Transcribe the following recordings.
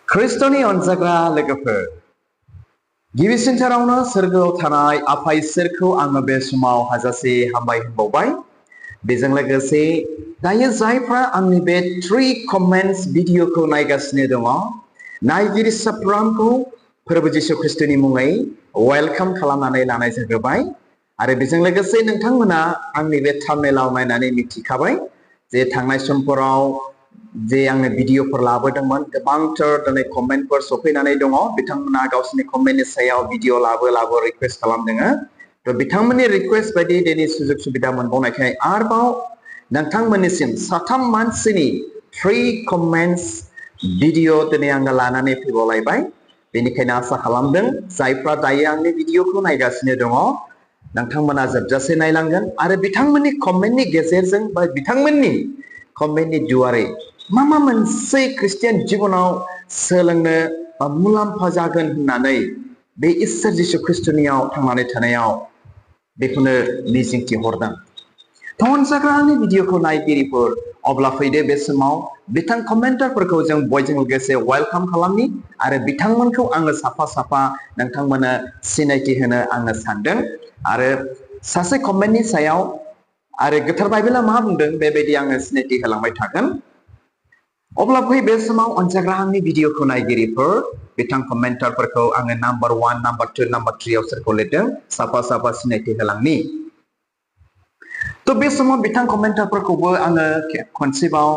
खृष्टनि अनजाग्रा लोगोफोर गिबिसिनथारावनो सोरगोआव थानाय आफा इसोरखौ आङो बे समाव हाजासे हामबाय होनबावबाय। बेजों लोगोसे दायो जायफ्रा आंनि बे 3 कमेन्ट्स भिडिअखौ नायगासिनो दङ नायगिरि साफ्रोमखौ फोरबो जिसु ख्रिस्टनि मुङै वेलकाम खालामनानै लानाय जाबाय। आरो बेजों लोगोसे नोंथांमोना आंनि बे थाम्बनेइलाव नायनानै मिथिखाबाय जे थांनाय समफोराव जे आंनो भिडिअफोर लाबोदोंमोन गोबांथार दिनै कमेन्टफोर सफैनानै दङ। बिथांमोना गावसिनि कमेन्टनि सायाव भिडिअ लाबो रिक्वेस्ट खालामदों। थ' बिथांमोननि रिक्वेस्ट बायदि दिनै सुजुग सुबिदा मोनबावनायखाय आरोबाव नोंथांमोननिसिम साथाम मानसिनि 3 कमेन्ट्स भिडिअ दिनै आङो लानानै फैबावलायबाय। बेनिखायनो आसा खालामदों जायफ्रा दायो आंनि भिडिअखौ नायगासिनो दङ नोंथांमोना जोबजासे नायलांगोन आरो बिथांमोननि कमेन्टनि गेजेरजों बा बिथांमोननि कमेन्टनि दुआरै मा मोनसे ख्रिस्टियान जिबनाव सोलोंनो बा मुलाम्फा जागोन होननानै बे इसोर जिसु ख्रिस्टनियाव थांनानै थानायाव बेखौनो मिजिंथि हरदों। अनजाग्रानि भिडिअखौ नायगिरिफोर अब्ला फैदो बे समाव बिथां कमेन्टारफोरखौ जों बयजों लोगोसे वेलकाम खालामनि आरो बिथांमोनखौ आङो साफा साफा नोंथांमोननो सिनायथि होनो आङो सानदों। आरो सासे कमेन्टनि सायाव आरो गोथार बाइबेला मा बुंदों बेबायदि आङो सिनायथि होलांबाय थागोन। अब्ला फै बे समाव अनजाग्रा आंनि भिडिअखौ नायगिरिफोर बिथां कमेन्टारफोरखौ आङो नाम्बार 1 नाम्बार 2 नाम्बार 3 आव सोरखौ लिरदों साफा साफा सिनायथि होलांनि। थ' बे समाव बिथां कमेन्टारफोरखौबो आङो खनसेबाव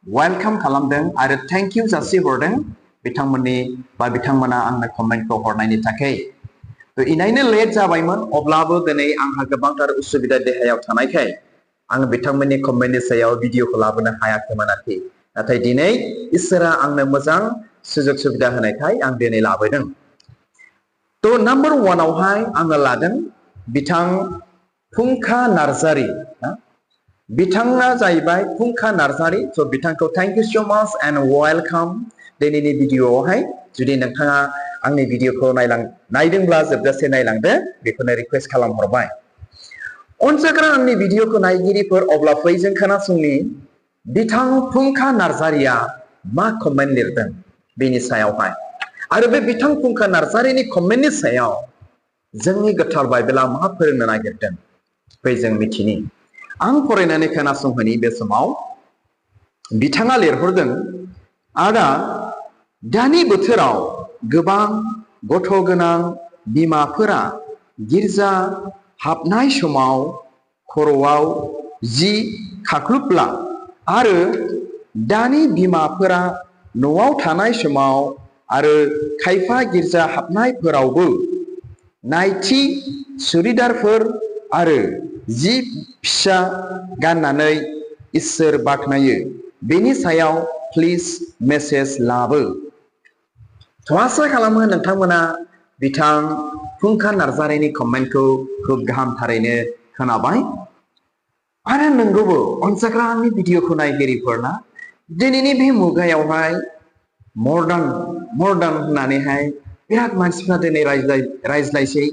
वेलकाम खालामदों आरो थेंक इउ जासिहरदों बिथांमोननि बा बिथांमोना आंनो कमेन्टखौ हरनायनि थाखाय। थ' इनायनो लेट जाबायमोन अब्लाबो दिनै आंहा गोबांथार उसुबिदा देहायाव थानायखाय आं बिथांमोननि कमेन्टनि सायाव भिडिअखौ लाबोनो हायाखैमोनाखै। नाथाय दिनै इसोरा आंनो मोजां सुजुग सुबिदा होनायखाय आं दिनै लाबोदों। थ' नाम्बार 1 आवहाय आङो लादों बिथां फुंखा नार्जारि। बिथाङा जाहैबाय फुंखा नार्जारि। स' बिथांखौ थेंक इउ स' माच एन्ड वेलकाम दिनैनि भिडिअआवहाय। जुदि नोंथाङा आंनि भिडिअखौ नायदोंब्ला जोबजासे नायलांदो बेखौनो रिक्वेस्ट खालामहरबाय। अनजाग्रा आंनि भिडिअखौ नायगिरिफोर अब्ला फै जों खोनासंनि बिथां फुंखा नार्जारिया मा कमेन्ट लिरदों बेनि सायावहाय आरो बे बिथां फुंखा नार्जारिनि कमेन्टनि सायाव जोंनि गोथार बाइबेला मा फोरोंनो नागिरदों फै जों मिथिनि। आं फरायनानै खोनासंहोनि बे समाव बिथाङा लिरहरदों आदा दानि बोथोराव गोबां गथ' गोनां बिमाफोरा गिर्जा हाबनाय समाव खर'आव जि खाख्लुबला आरो दानि बिमाफोरा न'आव थानाय समाव आरो खायफा गिर्जा हाबनायफोरावबो नाइटि सुरिदारफोर आरो जि फिसा गाननानै इसोर बाख्नायो बेनि सायाव प्लिज मेसेज लाबो। आसा खालामो नोंथांमोना बिथां फुंखा नार्जारिनि कमेन्टखौ खुब गाहामथारैनो खोनाबाय आरो नंगौबो अनजाग्रा आंनि भिडिअखौ नायगिरिफोरना दिनैनि बे मुगायावहाय मर्दान होननानैहाय बिराद मानसिफ्रा दिनै रायज्लायसै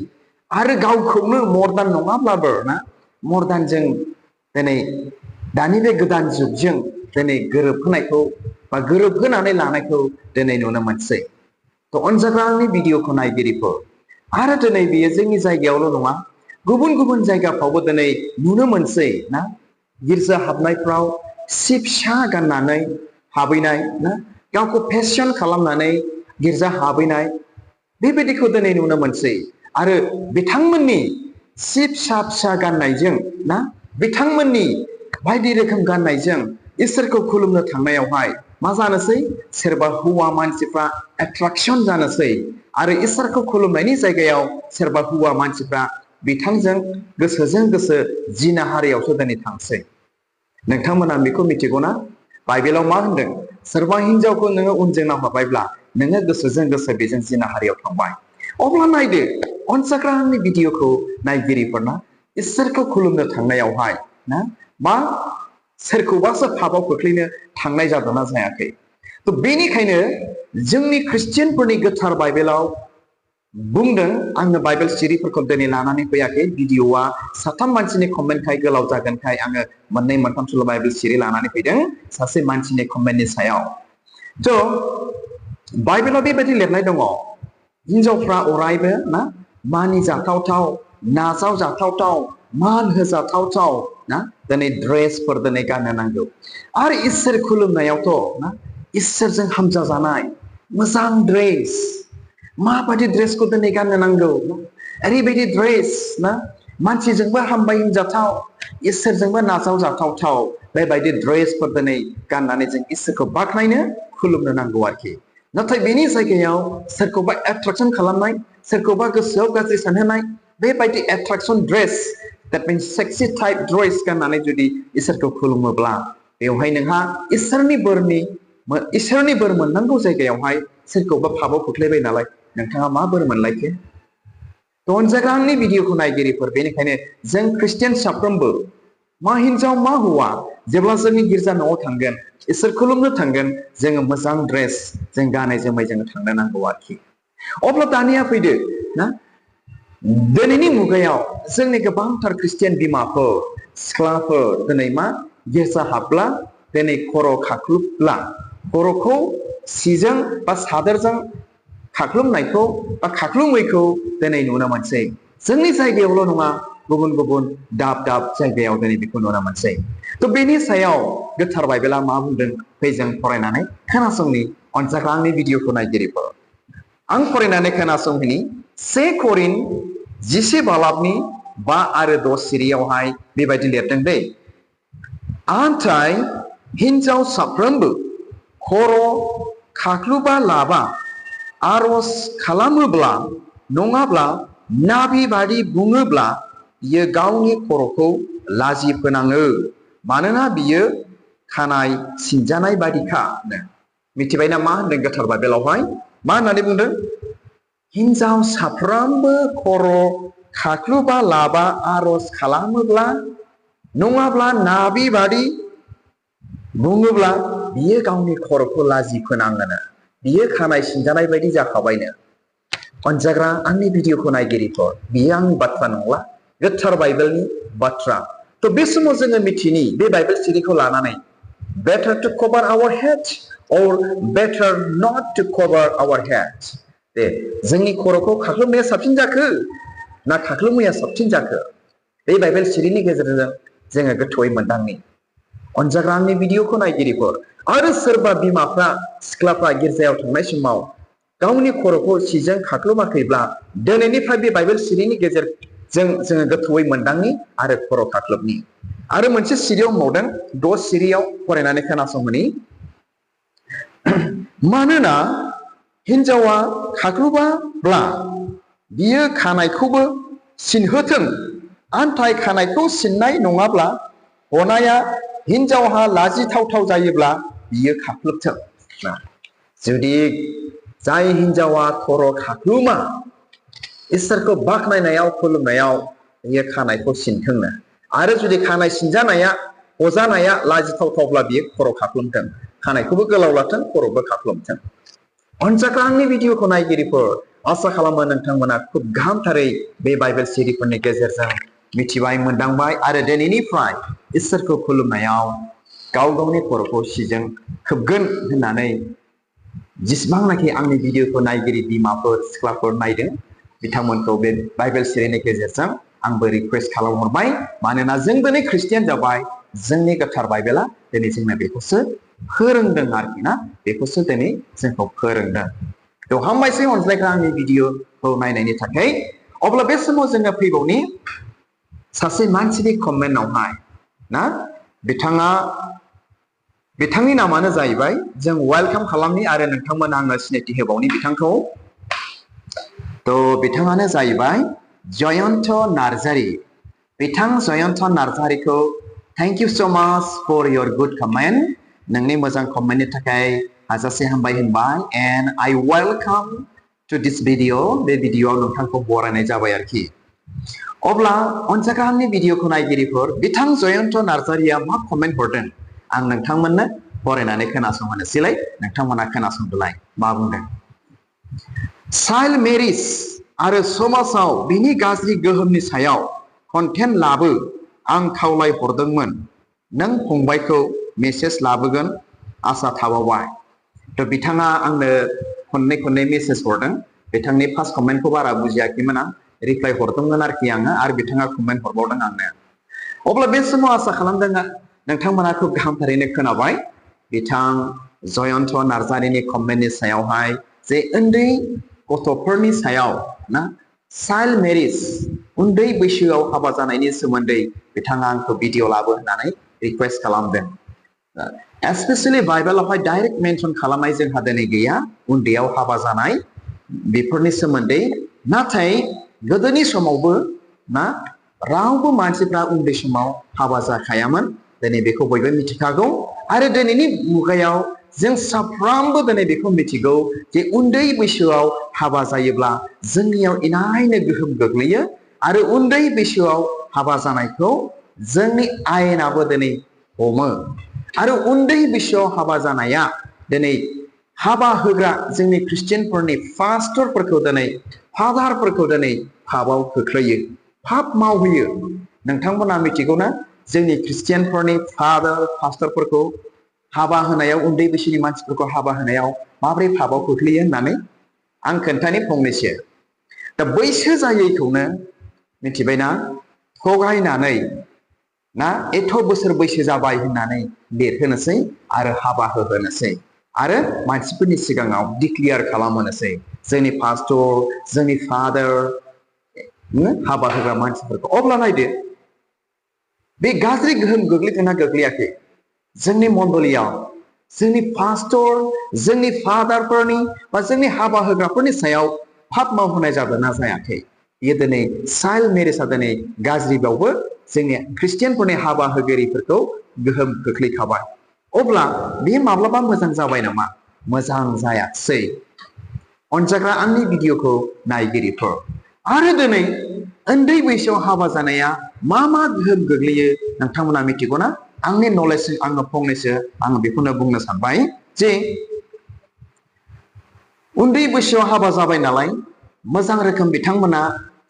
आरो गावखौनो मर्दान नङाब्लाबो ना मर्दानजों दिनै दानि बे गोदान जुगजों दिनै गोरोबहोनायखौ बा गोरोबहोनानै लानायखौ दिनै नुनो मोनसै। थ' अनजाग्रा आंनि भिडिअखौ नायगिरिफोर आरो दिनै बेयो जोंनि जायगायावल' नङा गुबुन गुबुन जायगाफ्रावबो दिनै नुनो मोनसै ना गिर्जा हाबनायफ्राव सि फिसा गाननानै हाबैनाय ना गावखौ फेशन खालामनानै गिर्जा हाबैनाय बेबायदिखौ दिनै नुनो मोनसै। आरो बिथांमोननि सि फिसा फिसा गाननायजों ना बिथांमोननि बायदि रोखोम गाननायजों इसोरखौ खुलुमनो थांनायावहाय मा जानोसै सोरबा हौवा मानसिफ्रा एट्राक्शन जानोसै आरो इसोरखौ खुलुमनायनि जायगायाव सोरबा हौवा मानसिफ्रा बिथांजों गोसोजों गोसो जिनाहारियावसो दिनै थांसै। नोंथांमोना बेखौ मिथिगौना बाइबेलाव मा होनदों सोरबा हिनजावखौ नोङो उनजों नाहरबायब्ला नोङो गोसोजों गोसो बेजों जिनाहारियाव थांबाय। अब्ला नायदो अनजाग्रा आंनि भिडिअखौ नायगिरिफोरना इसोरखौ खुलुमनो थांनायावहाय ना मा सोरखौबासो पापाव खोख्लैनो थांनाय जादोंना जायाखै। थ' बेनिखायनो जोंनि ख्रिस्टियानफोरनि गोथार बाइबेलाव बुंदों आङो बाइबेल सिरिफोरखौ दिनै लानानै फैयाखै भिडिअआ साथाम मानसिनि कमेन्टखाय गोलाव जागोनखाय आङो मोननै मोनथामसोल' बाइबेल सिरि लानानै फैदों सासे मानसिनि कमेन्टनि सायाव। थ' बाइबेलाव बेबायदि लिरनाय दङ हिनजावफ्रा अरायबो ना मानिजाथावथाव नाजावजाथावथाव मान होजाथावथाव ना दिनै ड्रेसफोर दिनै गाननो नांगौ आरो इसोर खुलुमनायावथ' ना इसोरजों हामजाजानाय मोजां ड्रेस माबायदि ड्रेसखौ दिनै गाननो नांगौ ओरैबायदि ड्रेस ना मानसिजोंबो हामबाय होनजाथाव इसोरजोंबो नाजावजाथावथाव बेबायदि ड्रेसफोर दिनै गाननानै जों इसोरखौ बाख्नायनो खुलुमनो नांगौ आरोखि नाथाय बेनि जायगायाव सोरखौबा एट्राक्सन खालामनाय सोरखौबा गोसोआव गाज्रि सानहोनाय बेबायदि attraction dress that means sexy type dress गाननानै जुदि इसोरखौ खुलुमोब्ला बेवहाय नोंहा इसोरनि बोर मोननांगौ जायगायावहाय सोरखौबा फाबो खोख्लैबाय नालाय नोंथाङा मा बोर मोनलायखो अनजाग्रा आंनि भिडिअखौ नायगिरिफोर बेनिखायनो जों ख्रिस्टियान साफ्रोमबो मा हिनजाव मा हौवा जेब्ला जोंनि गिर्जा न'आव थांगोन इसोर खुलुमनो थांगोन जोङो मोजां ड्रेस जों गानै जोमै जोङो थांनो नांगौ आरोखि अब्ला दानिया फैदो ना दिनैनि मुगायाव जोंनि गोबांथार ख्रिस्टियान बिमाफोर सिख्लाफोर दिनै मा गिर्जा हाबब्ला दिनै खर' खाख्लुबब्ला खर'खौ सिजों बा सादोरजों खाख्लुमनायखौ बा खाख्लुमैखौ दिनै नुनो मोनसै जोंनि जायगायावल' नङा गुबुन गुबुन दाब दाब जायगायाव दिनै बेखौ नुनो मोनसै थ' बेनि सायाव गोथार बाइबेला मा बुंदों फै जों फरायनानै खोनासंनि अनजाग्रा आंनि भिडिअखौ नायगिरिफोर आं फरायनानै खोनासंहैनि 1 करिन्थ 10 बालाबनि 5 आरो 6 सिरियावहाय बेबायदि लिरदों दै नाथाय हिनजाव साफ्रोमबो खर' खाख्लुबा लाबा आर'ज खालामोब्ला नङाब्ला नाबि बादि बुङोब्ला बियो गावनि खर'खौ लाजि फोनाङो मानोना बियो खानाय सिनजानाय बादिखा मिथिबायना मा होनदों गोथार बाइबेलावहाय मा होननानै बुंदों हिनजाव साफ्रोमबो खर' खाख्लुबा लाबा आर'ज खालामोब्ला नङाब्ला नाबि बादि बुङोब्ला बियो गावनि खर'खौ लाजि फोनाङोनो बियो खानाय सिनजानाय बायदि जाखाबायनो अनजाग्रा आंनि भिडिअखौ नायगिरिफोर बियो आंनि बाथ्रा नंला गोथार बाइबेलनि बाथ्रा थ' बे समाव जोङो मिथिनि बे बाइबेल सिरिखौ लानानै better to cover our head or better not to cover our head दे जोंनि खर'खौ खाख्लुमनाया साबसिन जाखो ना खाख्लुमैया साबसिन जाखो बे बाइबेल सिरिनि गेजेरजों जोङो गोथौयै मोनदांनि अनजाग्रा आंनि भिडिअखौ नायगिरिफोर आरो सोरबा बिमाफ्रा सिख्लाफ्रा गिर्जायाव थांनाय समाव गावनि खर'खौ सिजों खाख्लुमाखैब्ला दिनैनिफ्राय बे बाइबेल सिरिनि गेजेरजों जोङो गोथौयै मोनदांनि आरो खर' खाख्लुबनि आरो मोनसे सिरियाव मावदों 6 सिरियाव फरायनानै खोनासंहोनि मानोना हिनजावा खाख्लुबाब्ला बियो खानायखौबो सिनहोथों आन्थाय खानायखौ सिननाय नङाब्ला हनाया हिनजावहा लाजिथावथाव जायोब्ला बियो खाख्लुबथों जुदि जाय हिनजावा खर' खाख्लुमा इसोरखौ बाख्नायनायाव खुलुमनायाव बियो खानायखौ सिनथोंनो आरो जुदि खानाय सिनजानाया हजानाया लाजिथावथावब्ला बियो खर' खाख्लुमथों खानायखौबो गोलाव लाथों खर'बो खाख्लुमथों अनजाग्रा आंनि भिडिअखौ नायगिरिफोर आसा खालामो नोंथांमोना खुब गाहामथारै बे बाइबेल सिरिफोरनि गेजेरजों मिथिबाय मोनदांबाय आरो दिनैनिफ्राय इसोरखौ खुलुमनायाव गाव गावनि खर'खौ सिजों खोबगोन होननानै जेसेबांनाखि आंनि भिडिअखौ नायगिरि बिमाफोर सिख्लाफोर नायदों बिथांमोनखौ बे बाइबेल सिरिनि गेजेरजों आंबो रिक्वेस्ट खालामहरबाय मानोना जों दिनै ख्रिस्टियान जाबाय जोंनि गोथार बाइबेला दिनै जोंनो बेखौसो फोरोंदों आरोखि ना बेखौसो दिनै जोंखौ फोरोंदों थ' हामबायसै अनज्लायग्रा आंनि भिडिअखौ नायनायनि थाखाय अब्ला बे समाव जोङो फैबावनि सासे मानसिनि कमेन्टआवहाय ना बिथांनि नामानो जाहैबाय जों वेलकाम खालामनि आरो नोंथांमोना आंनो सिनायथि होबावनि बिथांखौ थ' बिथाङानो जाहैबाय जयन्त नार्जारि बिथां जयन्त नार्जारिखौ थेंक इउ स' माच फर योर गुड कमेन्ट नोंनि मोजां कमेन्टनि थाखाय हाजासे हामबाय होनबाय and I welcome to this video बे भिडिअआव नोंथांखौ बरायनाय जाबाय आरोखि अब्ला अनजाग्रा आंनि भिडिअखौ नायगिरिफोर बिथां जयन्त नार्जारिया मा कमेन्ट हरदों आं नोंथांमोननो फरायनानै खोनासंहोनोसैलाय नोंथांमोना खोनासंदोलाय मा बुंदों चाइल्ड मेरिज आरो समाजाव बिनि गाज्रि गोहोमनि सायाव कन्टेन्ट लाबो आं खावलाय हरदोंमोन नों फंबायखौ मेसेज लाबोगोन आसा थाबावबाय थ' बिथाङा आंनो खननै मेसेज हरदों बिथांनि फार्स्ट कमेन्टखौ बारा बुजियाखैमोन आं रिप्लाइ हरदोंमोन आरोखि आङो आरो बिथाङा कमेन्ट हरबावदों आंनो अब्ला बे समाव आसा खालामदों नोंथांमोना खुब गाहामथारैनो खोनाबाय बिथां जयन्त नार्जारिनि कमेन्टनि सायावहाय जे उन्दै गथ'फोरनि सायाव ना चाइल्ड मेरिज उन्दै बैसोआव हाबा जानायनि सोमोन्दै बिथाङा आंखौ भिडिअ लाबो होननानै रिक्वेस्ट खालामदों एस्पेसियेलि बाइबेलावहाय डाइरेक्ट मेनसन खालामनाय जोंहा दिनै गैया उन्दैयाव हाबा जानाय बेफोरनि सोमोन्दै नाथाय गोदोनि समावबो ना रावबो मानसिफ्रा उन्दै समाव हाबा जाखायामोन दिनै बेखौ बयबो मिथिखागौ आरो दिनैनि मुगायाव जों साफ्रोमबो दिनै बेखौ मिथिगौ जे उन्दै बैसोआव हाबा जायोब्ला जोंनियाव इनायनो गोहोम गोग्लैयो आरो उन्दै बैसोआव हाबा जानायखौ जोंनि आयेनाबो दिनै हमो आरो उन्दै बैसोआव हाबा जानाया दिनै हाबा होग्रा जोंनि ख्रिस्टियानफोरनि पास्टरफोरखौ दिनै फादारफोरखौ दिनै पापआव खोख्लैयो पाप मावहोयो नोंथांमोना मिथिगौना जोंनि ख्रिस्टियानफोरनि फादार पास्टरफोरखौ हाबा होनायाव उन्दै बैसोनि मानसिफोरखौ हाबा होनायाव माबोरै पापआव खोख्लैयो होननानै आं खोन्थानि फंनैसो दा बैसो जायैखौनो मिथिबायना थगायनानै ना एथ' बोसोर बैसो जाबाय होननानै लिरहोनोसै आरो हाबा होहोनोसै आरो मानसिफोरनि सिगाङाव डिक्लियार खालामहोनोसै जोंनि पास्टर जोंनि फादार हाबा होग्रा मानसिफोरखौ अब्ला नायदो बे गाज्रि गोहोम गोग्लैदोंना गोग्लैयाखै जोंनि मण्डलियाव जोंनि पास्टर जोंनि फादारफोरनि बा जोंनि हाबा होग्राफोरनि सायाव पाप मावहोनाय जादोंना जायाखै बियो दिनै चाइल्ड मेरिजआ दिनै गाज्रिबावबो जोंनि ख्रिस्टियानफोरनि हाबा होगिरिफोरखौ गोहोम खोख्लैखाबाय अब्ला बेयो माब्लाबा मोजां जाबाय नामा मोजां जायाखसै अनजाग्रा आंनि भिडिअखौ नायगिरिफोर आरो दिनै उन्दै बैसोआव हाबा जानाया मा गोहोम गोग्लैयो नोंथांमोना मिथिगौना आंनि नलेज आङो फंनैसो आङो बेखौनो बुंनो सानबाय जे उन्दै बैसोआव हाबा जाबाय नालाय मोजां रोखोम बिथांमोना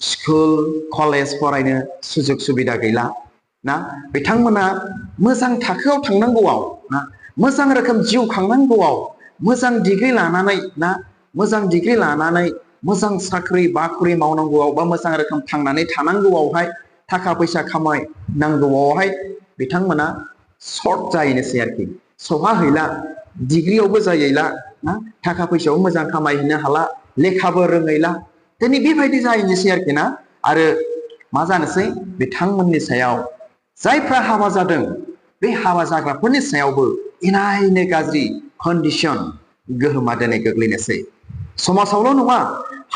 स्कुल कलेज फरायनो सुजुग सुबिदा गैला ना बिथांमोना मोजां थाखोआव थांनांगौआव ना मोजां रोखोम जिउ खांनांगौआव मोजां डिग्री लानानै ना मोजां डिग्री लानानै मोजां साख्रि बाख्रि मावनांगौआव बा मोजां रोखोम थांनानै थानांगौआवहाय थाखा फैसा खामायनांगौआवहाय बिथांमोना सर्ट जाहैनोसै आरोखि सहाहैला डिग्रीयावबो जाहैला ना थाखा फैसायाव मोजां खामायहैनो हाला लेखाबो रोङैला दिनै बेबायदि जाहैनोसै आरोखि ना आरो मा जानोसै बिथांमोननि सायाव जायफ्रा हाबा जादों बे हाबा जाग्राफोरनि सायावबो इनायनो गाज्रि कन्डिशन गोहोमा दिनै गोग्लैनोसै समाजावल' नङा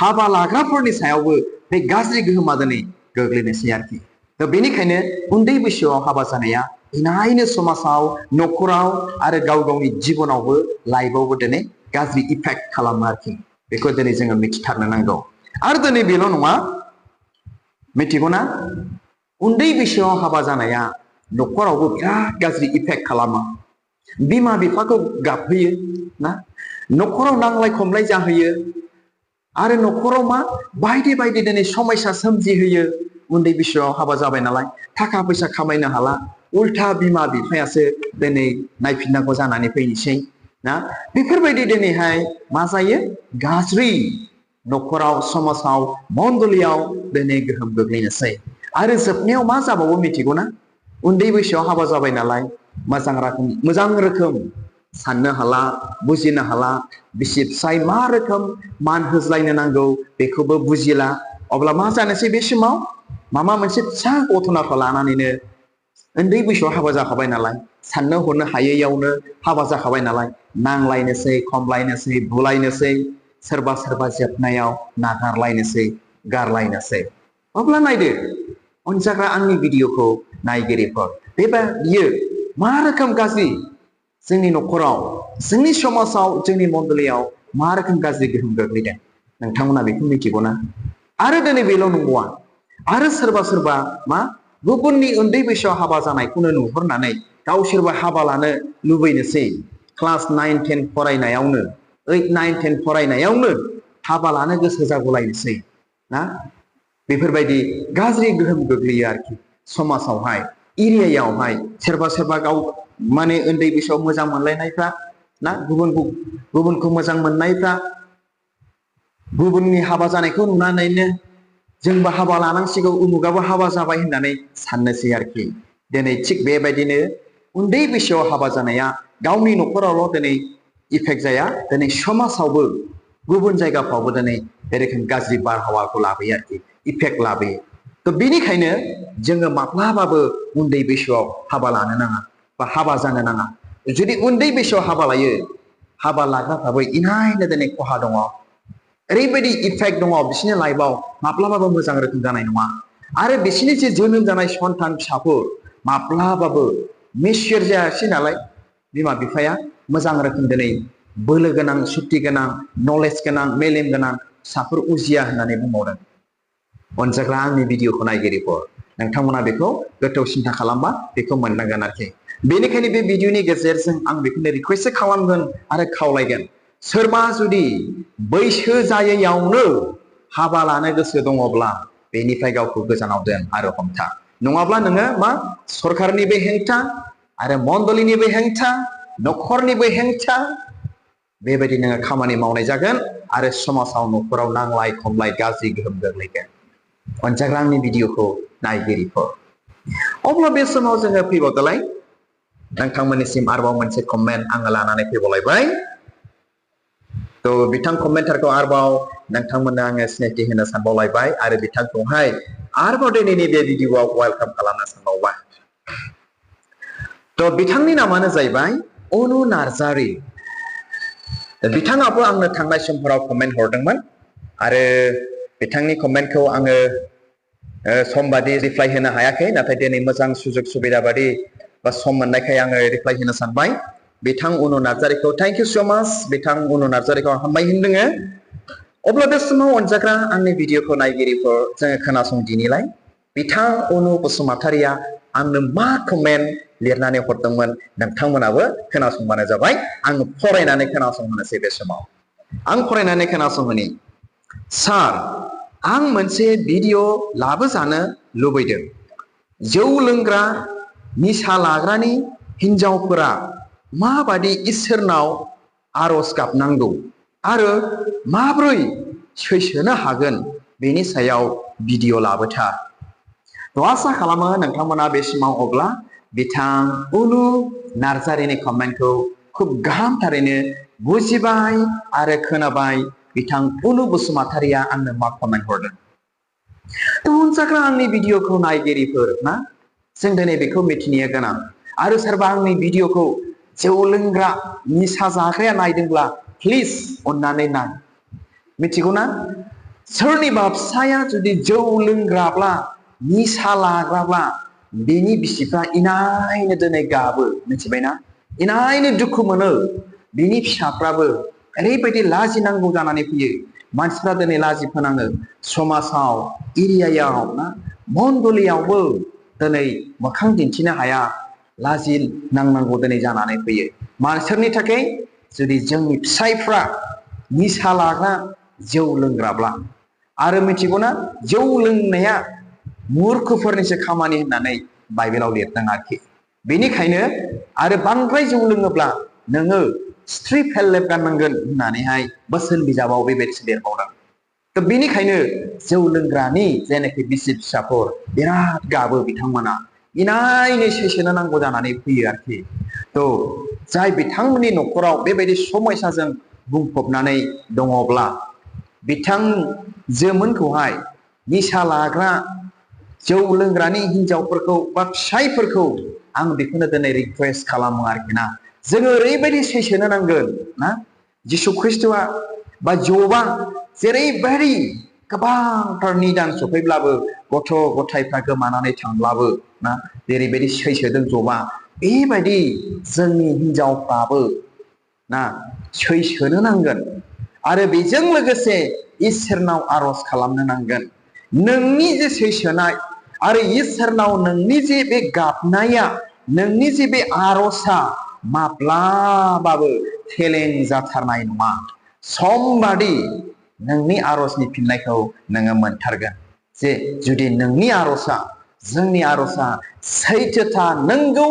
हाबा लाग्राफोरनि सायावबो बे गाज्रि गोहोमा दिनै गोग्लैनोसै आरोखि दा बेनिखायनो उन्दै बैसोआव हाबा जानाया इनायनो समाजाव न'खराव आरो गाव गावनि जिबनावबो लाइफआवबो दिनै गाज्रि इफेक्ट खालामो आरोखि बेखौ दिनै जोङो मिथिथारनो नांगौ आरो दिनै बेल' नङा मिथिगौना उन्दै बैसोआव हाबा जानाया न'खरावबो बिराद गाज्रि इफेक्ट खालामो बिमा बिफाखौ गाबहोयो ना न'खराव नांलाय खमलाय जाहोयो आरो न'खराव मा बायदि बायदि दिनै समस्या सोमजिहोयो उन्दै बैसोआव हाबा जाबाय नालाय थाखा फैसा खामायनो हाला उल्था बिमा बिफायासो दिनै नायफिननांगौ जानानै फैनोसै ना बेफोरबायदि दिनैहाय मा जायो गाज्रि न'खराव समाजाव मण्डलियाव दिनै गोहोम गोग्लैनोसै आरो जोबनायाव मा जाबावो मिथिगौना उन्दै बैसोआव हाबा जाबाय नालाय मोजां रोखोम साननो हाला बुजिनो हाला बिसि फिसाय मा रोखोम मान होज्लायनो नांगौ बेखौबो बुजिला अब्ला मा जानोसै बे समाव माबा मोनसे फिसा घटनाखौ लानानैनो उन्दै बैसोआव हाबा जाखाबाय नालाय साननो हरनो हायैयावनो हाबा जाखाबाय नालाय नांलायनोसै खमलायनोसै बुलायनोसै सोरबा सोरबा जोबनायाव नागारलायनोसै गारलायनोसै अब्ला नायदो अनजाग्रा आंनि भिडिअखौ नायगिरिफोर बियो मा रोखोम गाज्रि जोंनि न'खराव जोंनि समाजाव जोंनि मण्डलियाव मा रोखोम गाज्रि गोहोम गोग्लैदों नोंथांमोना बेखौ मिथिगौना आरो दिनै बेल' नंबावा आरो सोरबा सोरबा मा गुबुननि उन्दै बैसोआव हाबा जानायखौनो नुहुरनानै गावसोरबो हाबा लानो लुबैनोसै क्लास 9-10 फरायनायावनो 8-9-10 फरायनायावनो हाबा लानो गोसो जागुलायनोसै ना बेफोरबायदि गाज्रि गोहोम गोग्लैयो आरोखि समाजावहाय एरियायावहाय सोरबा सोरबा गाव माने उन्दै बैसोआव मोजां मोनलायनायफ्रा ना गुबुनखौ मोजां मोननायफ्रा गुबुननि हाबा जानायखौ नुनानैनो जोंबो हाबा लानांसिगौ उमुगाबो हाबा जाबाय होननानै साननोसै आरोखि दिनै थिग बेबायदिनो उन्दै बैसोआव हाबा जानाया गावनि न'खरावल' दिनै इफेक्ट जाया दिनै समाजावबो गुबुन जायगाफ्रावबो दिनै बे रोखोम गाज्रि बारहावाखौ लाबोयो आरोखि इफेक्ट लाबोयो थ' बेनिखायनो जोङो माब्लाबाबो उन्दै बैसोआव हाबा लानो नाङा बा हाबा जानो नाङा जुदि उन्दै बैसोआव हाबा लायो हाबा लाग्राफ्राबो इनायनो दिनै खहा दङ ओरैबायदि इफेक्ट दङ बिसोरनि लाइफआव माब्लाबाबो मोजां रोखोम जानाय नङा आरो बिसोरनि जे जोनोम जानाय सन्तान फिसाफोर माब्लाबाबो मेचियर जायासै नालाय बिमा बिफाया मोजां रोखोम दिनै बोलो गोनां सक्ति गोनां नलेज गोनां मेलेम गोनां फिसाफोर उजिया होननानै बुंबावदों अनजाग्रा आंनि भिडिअखौ नायगिरिफोर नोंथांमोना बेखौ गोथौ सिन्था खालामबा बेखौ मोननांगोन आरोखि बेनिखायनो बे भिडिअनि गेजेरजों आं बेखौनो रिक्वेस्ट खालामगोन आरो खावलायगोन सोरबा जुदि बैसो जायैयावनो हाबा लानो गोसो दङब्ला बेनिफ्राय गावखौ गोजानाव दोन आरो हमथा नङाब्ला नोङो मा सरखारनिबो हेंथा आरो मण्डलिनिबो हेंथा न'खरनिबो हेंथा बेबायदि नोङो खामानि मावनाय जागोन आरो समाजाव न'खराव नांलाय खमलाय गाज्रि गोहोम गोग्लैगोन अनजाग्रा आंनि भिडिअखौ नायगिरिफोर अब्ला बे समाव जोङो फैबावदोलाय नोंथांमोननिसिम आरोबाव मोनसे कमेन्ट आङो लानानै फैबावलायबाय थ' बिथां कमेन्टारखौ आरोबाव नोंथांमोननो आङो सिनायथि होनो सानबावलायबाय आरो बिथांखौहाय आरोबाव दिनैनि बे भिडिअआव वेलकाम खालामनो सानबावबाय थ' बिथांनि नामानो जाहैबाय अनु नार्जारि बिथाङाबो आंनो थांनाय समफोराव कमेन्ट हरदोंमोन आरो बिथांनि कमेन्टखौ आङो सम बादि रिप्लाइ होनो हायाखै नाथाय दिनै मोजां सुजुग सुबिदा बादि बा सम मोननायखाय आङो रिप्लाइ होनो सानबाय बिथां अनु नार्जारिखौ थेंक इउ सो माच बिथां अनु नार्जारिखौ हामबाय होनदोङो अब्ला बे समाव अनजाग्रा आंनि भिडिअखौ नायगिरिफोर जोङो खोनासंदिनिलाय बिथां अनु बसुमतारिया आंनो मा कमेन्ट लिरनानै हरदोंमोन नोंथांमोनाबो खोनासंबानो जाबाय आं फरायनानै खोनासंहोनोसै बे समाव आं फरायनानै खोनासंहोनि सार आं मोनसे भिडिअ लाबोजानो लुबैदों जौ लोंग्रा निसा लाग्रानि हिन्जावफोरा माबादि इसोरनाव आरज गाबनांगौ आरो माब्रै सैसोनो हागोन बेनि सायाव भिडिअ लाबोथार थ' आसा खालामो नोंथांमोना बे समाव अब्ला बिथां अनु नार्जारिनि कमेन्टखौ खुब गाहामथारैनो बुजिबाय आरो खोनाबाय बिथां अनु बसुमतारिया आंनो मा कमेन्ट हरदों थ' अनजाग्रा आंनि भिडिअखौ नायगिरिफोर ना जों दिनै बेखौ मिथिनो गोनां आरो सोरबा आंनि भिडिअखौ जौ लोंग्रा निसा जाग्राया नायदोंब्ला प्लिज अननानै नाय मिथिगौ ना सोरनिबा फिसाया जुदि जौ लोंग्राब्ला निसा लाग्राब्ला बेनि बिसिफ्रा इनायनो दिनै गाबो मिथिबायना इनायनो दुखु मोनो बिनि फिसाफ्राबो ओरैबायदि लाजिनांगौ जानानै फैयो मानसिफ्रा दिनै लाजि फोनाङो समाजाव एरियायाव ना मण्डलियावबो दिनै मोखां दिन्थिनो हाया लाजि नांनांगौ दिनै जानानै फैयो सोरनि थाखाय जुदि जोंनि फिसायफ्रा निसा लाग्रा जौ लोंग्राब्ला आरो मिथिगौना जौ लोंनाया मुर्खफोरनिसो खामानि होननानै बाइबेलाव लिरदों आरोखि बेनिखायनो आरो बांद्राय जौ लोङोब्ला नोङो स्ट्रि फेललेब गाननांगोन होननानैहाय बोसोन बिजाबाव बेबायदि लिरबावदों थ' बेनिखायनो जौ लोंग्रानि जेनाखि बिसि फिसाफोर बिराद गाबो बिथांमोना इनायनो सैसोनो नांगौ जानानै फैयो आरोखि थ' जाय बिथांमोननि न'खराव बेबायदि समयसाजों बुंफबनानै दङब्ला बिथांजोमोनखौहाय निसा लाग्रा जौ लोंग्रानि हिन्जावफोरखौ बा फिसायफोरखौ आं बेखौनो दिनै रिक्वेस्ट खालामो आरोखि ना जोङो ओरैबायदि सैसोनो नांगोन ना जिसु ख्रिस्ट'आ बा जबा जेरैबायदि गोबांथार निदान सफैब्लाबो गथ' गथायफ्रा गोमानानै थांब्लाबो ना जेरैबायदि सैसोदों जबा बेबायदि जोंनि हिन्जावफ्राबो ना सैसोनो नांगोन आरो बेजों लोगोसे इसोरनाव आरज खालामनो नांगोन नोंनि जे सैसोनाय आरो इसोरनाव नोंनि जे बे गाबनाया नोंनि जे बे आरजआ माब्लाबाबो फेलें जाथारनाय नङा समबादि नोंनि आरजनि फिननायखौ नोङो मोनथारगोन जे जुदि नोंनि आरजआ जोंनि आरजआ सैथोथा नंगौ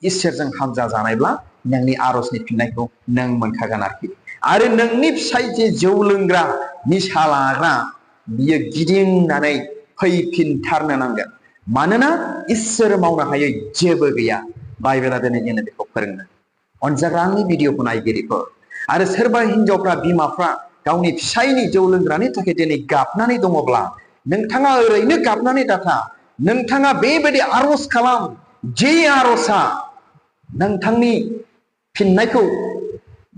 इसोरजों हामजा जानायब्ला नोंनि आरजनि फिननायखौ नों मोनखागोन आरोखि आरो नोंनि फिसाय जे जौ लोंग्रा निसा लाग्रा बियो गिदिंनानै फैफिनथारनो नांगोन मानोना इसोर मावनो हायै जेबो गैया बाइबेला दिनै जोंनो बेखौ फोरोङो अनजाग्रा आंनि भिडिअखौ नायगिरिफोर आरो सोरबा हिनजावफ्रा बिमाफ्रा गावनि फिसायनि जौ लोंग्रानि थाखाय दिनै गाबनानै दङब्ला नोंथाङा ओरैनो गाबनानै दाथा नोंथाङा बेबायदि आरज खालाम जे आरजआ नोंथांनि फिननायखौ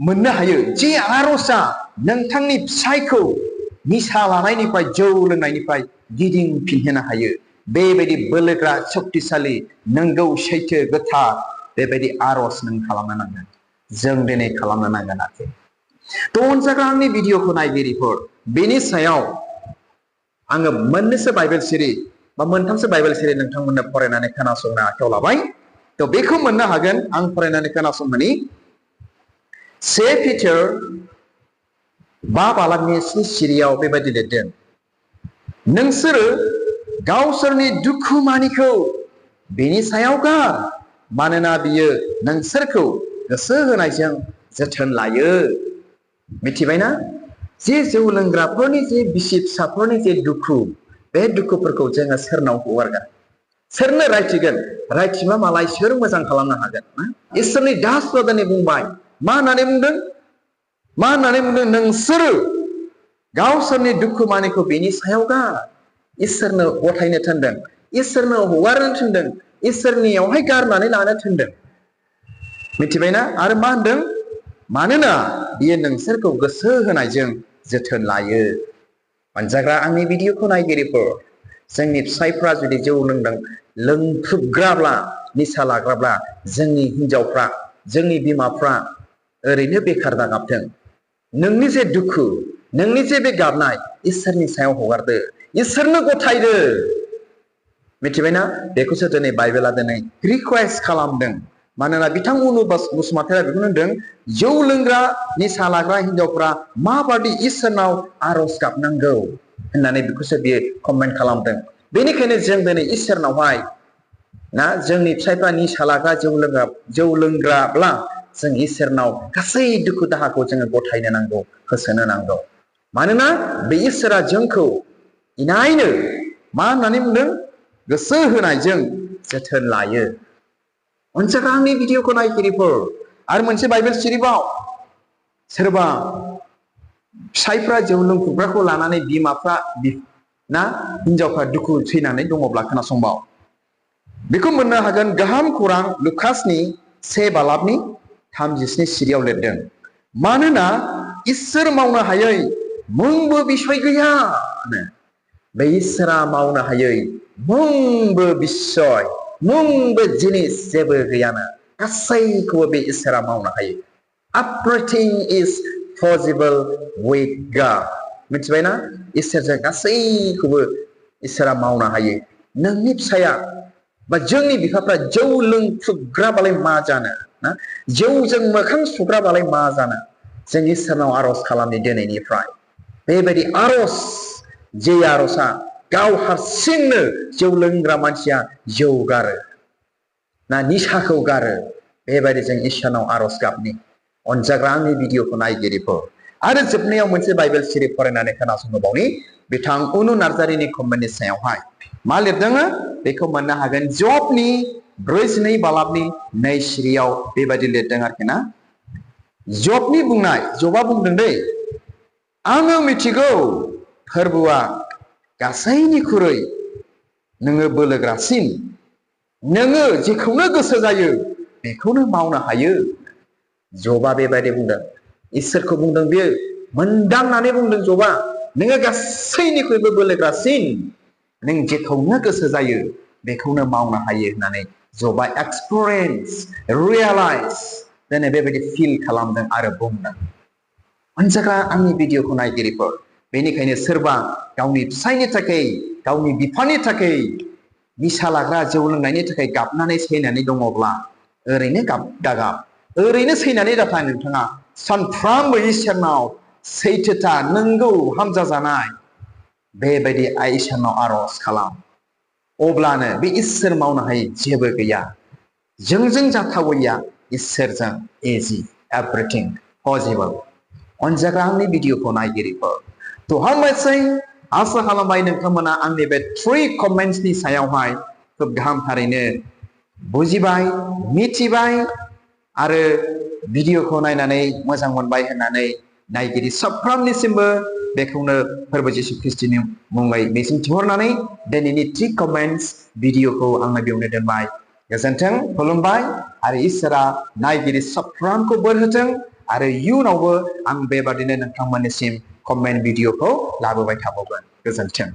मोननो हायो जे आरजआ नोंथांनि फिसायखौ निसा लानायनिफ्राय जौ लोंनायनिफ्राय गिदिंफिनहोनो हायो बेबायदि बोलोग्रा शक्तिशालि नंगौ सैथो गोथार बेबायदि आरज नों खालामनो नांगोन जों दिनै खालामनो नांगोन आरोखि थ' अनजाग्रा आंनि भिडिअखौ नायगिरिफोर बेनि सायाव आङो मोननैसो बाइबेल सिरि बा मोनथामसो बाइबेल सिरि नोंथांमोननो फरायनानै खोनासंनो आखायाव लाबाय थ' बेखौ मोननो हागोन आं फरायनानै खोनासंनानै 1 पिटार 5 बालागनि 7 सिरियाव बेबायदि लिरदों नोंसोरो गावसोरनि दुखुमानिखौ बेनि सायाव गार मानोना बियो नोंसोरखौ गोसो होनायजों जोथोन लायो मिथिबायना जे जौ लोंग्राफोरनि जे बिसि फिसाफोरनि जे दुखु बे दुखुफोरखौ जोङो सोरनाव हगारगोन सोरनो रायथिगोन रायथिबा मालाय सोर मोजां खालामनो हागोन इसोरनि दास दिनै बुंबाय मा होननानै बुंदों नोंसोरो गावसोरनि दुखुमानिखौ बेनि सायाव गार इसोरनो गथायनो थिनदों इसोरनो हगारनो थिनदों इसोरनियावहाय गारनानै लानो थिनदों मिथिबायना आरो मा होनदों मानोना बियो नोंसोरखौ गोसो होनायजों जोथोन लायो अनजाग्रा आंनि भिडिअखौ नायगिरिफोर जोंनि फिसायफ्रा जुदि जौ लोंख्रुबग्राब्ला निसा लाग्राब्ला जोंनि हिनजावफ्रा जोंनि बिमाफ्रा ओरैनो बेखार दागाबथों नोंनि जे दुखु नोंनि जे बे गाबनाय इसोरनि सायाव हगारदो इसोरनो गथायदो मिथिबायना बेखौसो दिनै बाइबेला दिनै रिक्वेस्ट खालामदों मानोना बिथां बसुमतारिया बेखौनो होनदों जौ लोंग्रा निसा लाग्रा हिनजावफ्रा माबादि इसोरनाव आरज गाबनांगौ होननानै बेखौसो बियो कमेन्ट खालामदों बेनिखायनो जों दिनै इसोरनावहाय ना जोंनि फिसायफ्रा निसा लाग्रा जौ लोंग्राब्ला जों इसोरनाव गासै दुखु दाहाखौ जोङो गथायनो नांगौ होसोनो नांगौ मानोना बे इसोरा जोंखौ इनायनो मा होननानै बुंदों गोसो होनायजों जोथोन लायो अनजाग्रा आंनि भिडिअखौ नायगिरिफोर आरो मोनसे बाइबेल सिरिबाव सोरबा फिसायफ्रा जौ लोंख्रुबग्राखौ लानानै बिमाफ्रा ना हिनजावफ्रा दुखु सैनानै दङब्ला खोनासंबाव बेखौ मोननो हागोन गाहाम खौरां लुकासनि 1 बालाबनि 37 सिरियाव लिरदों मानोना इसोर मावनो हायै मुंबो बिसय गैया बे इसोरा मावनो हायै मुंबो बिसय मुंबो जिनिस जेबो गैयानो गासैखौबो बे इसोरा मावनो हायो everything is possible with God मिथिबायना इसोरजों गासैखौबो इसोरा मावनो हायो नोंनि फिसाया बा जोंनि बिफाफ्रा जौ लोंख्रुबग्राबालाय मा जानो ना जौजों मोखां सुग्राबालाय मा जानो जों इसोरनाव आरज खालामनि दिनैनिफ्राय बेबायदि आरज जे आरजआ गाव हारसिंनो जौ लोंग्रा मानसिया जौ गारो ना निसाखौ गारो बेबायदि जों इसोरनाव आरज गाबनि अनजाग्रा आंनि भिडिअखौ नायगिरिफोर आरो जोबनायाव मोनसे बाइबेल सिरि फरायनानै खोनासंबावनि बिथां अनु नार्जारिनि कमेन्टनि सायावहाय मा लिरदों बेखौ मोननो हागोन जबनि 42 बालाबनि 2 सिरियाव बेबायदि लिरदों आरोखि ना जबनि बुंनाय जबा बुंदों दै आङो मिथिगौ फोरबोआ गासैनिख्रुइ नोङो बोलोग्रासिन नोङो जेखौनो गोसो जायो बेखौनो मावनो हायो जबा बेबायदि बुंदों इसोरखौ बुंदों बियो मोनदांनानै बुंदों जबा नोङो गासैनिख्रुइबो बोलोग्रासिन नों जेखौनो गोसो जायो बेखौनो मावनो हायो होननानै जबा एक्सपिरियेन्स रियलाइज दिनै बेबायदि फिल खालामदों आरो बुंदों अनजाग्रा आंनि भिडिअखौ नायगिरिफोर बेनिखायनो सोरबा गावनि फिसायनि थाखाय गावनि बिफानि थाखाय निसा लाग्रा जौ लोंनायनि थाखाय गाबनानै सैनानै दङब्ला ओरैनो दागाब ओरैनो सैनानै दाथा नोंथाङा सानफ्रामबो इसोरनाव सैथोथा नंगौ हामजा जानाय बेबायदि इसोरनाव आरज खालाम अब्लानो बे इसोर मावनो हायै जेबो गैया जोंजों जाथावैया इसोरजों इजि एभ्रिथिं पसिबल अनजाग्रा आंनि भिडिअखौ नायगिरिफोर तो हामबायसै आसा खालामबाय नोंथांमोना आंनि बे 3 कमेन्ट्सनि सायावहाय खोब गाहाम थारैनो बुजिबाय मिथिबाय आरो भिडिअखौ नायनानै मोजां मोनबाय होननानै नायगिरि साफ्रोमनिसिमबो बेखौनो फोरबो जिसु ख्रिस्टनि मुङै मिजिंथिहरनानै दिनैनि 3 कमेन्ट्स भिडिअखौ आङो बेयावनो दोनबाय गोजोन्थों खुलुमबाय आरो इसोरा नायगिरि साफ्रोमखौ बोर होथों आरो इयुनावबो आं बेबादिनो नोंथांमोननिसिम कमेन्ट भिडिअखौ लाबोबाय थाबावगोन गोजोन्थों।